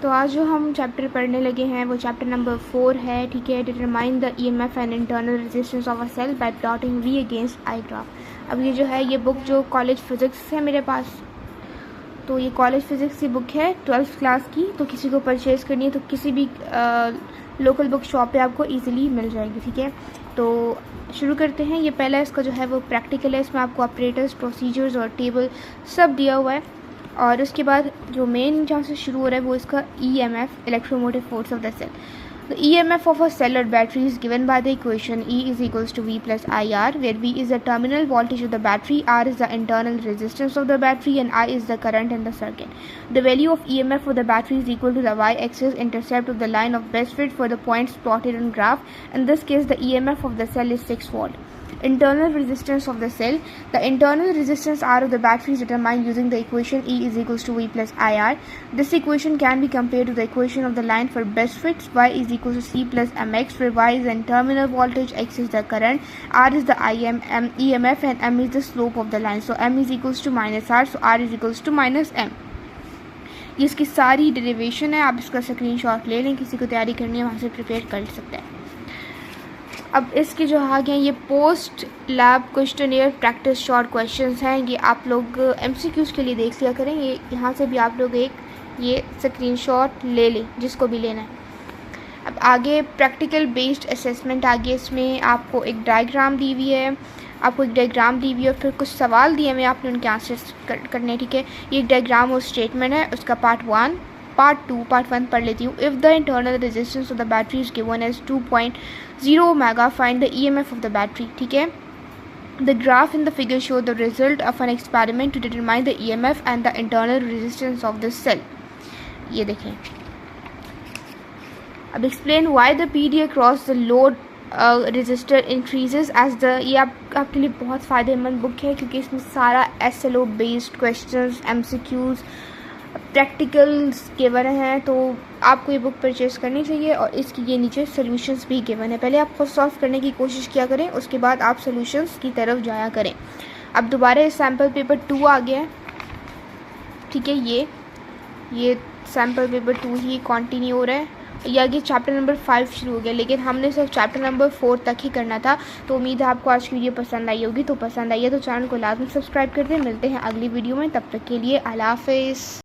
तो आज जो हम चैप्टर पढ़ने लगे हैं वो चैप्टर नंबर 4 है, ठीक है। Determine the EMF and internal resistance of a cell by plotting V against I graph. अब ये जो है ये बुक जो कॉलेज फिज़िक्स है मेरे पास, तो ये कॉलेज फिज़िक्स की बुक है 12th क्लास की। तो किसी को परचेज़ करनी है तो किसी भी लोकल बुक शॉप पे आपको इजीली मिल जाएगी, ठीक है। तो शुरू करते हैं। ये पहला इसका जो है वो प्रैक्टिकल है, इसमें आपको ऑपरेटर्स, प्रोसीजर्स और टेबल सब दिया हुआ है। और उसके बाद जो मेन जहाँ से शुरू हो रहा है वो इसका EMF, electromotive force of the cell. The EMF of a cell or battery is given by the equation E is equals to V plus IR, where V is the terminal voltage of the battery, R is the internal resistance of the battery, and I is the current in the circuit. The value of EMF for the battery is equal to the y-axis intercept of the line of best fit for the points plotted in graph. In this case, the EMF of the cell is 6 volt. Internal resistance of the cell. The internal resistance R of the battery is determined using the equation E is equals to V plus IR. This equation can be compared to the equation of the line for best fits. Y is equals to C plus MX, where Y is the terminal voltage, X is the current, R is the EMF, and M is the slope of the line. So M is equals to minus R, so R is equals to minus M. ये इसकी सारी derivation है, आप इसका screenshot ले लें, किसी को तैयारी करनी है वहाँ से प्रिपेयर कर सकते हैं। अब इसके जो आगे हैं ये post lab questionnaire practice short questions हैं, ये आप लोग MCQs के लिए देख लिया करें। ये यहाँ से भी आप लोग एक ये स्क्रीनशॉट ले लें जिसको भी लेना है। अब आगे प्रैक्टिकल बेस्ड असेसमेंट, आगे इसमें आपको एक डायग्राम दी हुई है, और फिर कुछ सवाल दिए हुए आपने उनके आंसर्स करने, ठीक है। ये एक डायग्राम और स्टेटमेंट है, उसका पार्ट 1, पार्ट 2, पार्ट 1 पढ़ लेती हूँ। If the internal resistance of the battery is given as 2.0 omega, find the EMF of the battery, ठीक है। The graph in the figure show the result of an experiment to determine the EMF and the internal resistance of the cell. ये देखें। अब explain why the PD across the load resistor increases as the, ये आपके लिए बहुत फ़ायदेमंद book है क्योंकि इसमें सारा SLO based questions, MCQs, practicals given हैं। तो आपको ये बुक परचेज़ करनी चाहिए, और इसकी ये नीचे सॉल्यूशंस भी गिवन है। पहले आप खुद सॉल्व करने की कोशिश किया करें, उसके बाद आप सॉल्यूशंस की तरफ जाया करें। अब दोबारा सैम्पल पेपर 2 आ गया है, ठीक है। ये सैम्पल पेपर 2 ही कंटिन्यू हो रहा है। ये आगे चैप्टर नंबर 5 शुरू हो गया, लेकिन हमने सिर्फ चैप्टर नंबर 4 तक ही करना था। तो उम्मीद है आपको आज की वीडियो पसंद आई होगी। तो पसंद आई है तो चैनल को लाजमी सब्सक्राइब कर दें। मिलते हैं अगली वीडियो में, तब तक के लिए अल्लाह हाफ़िज़।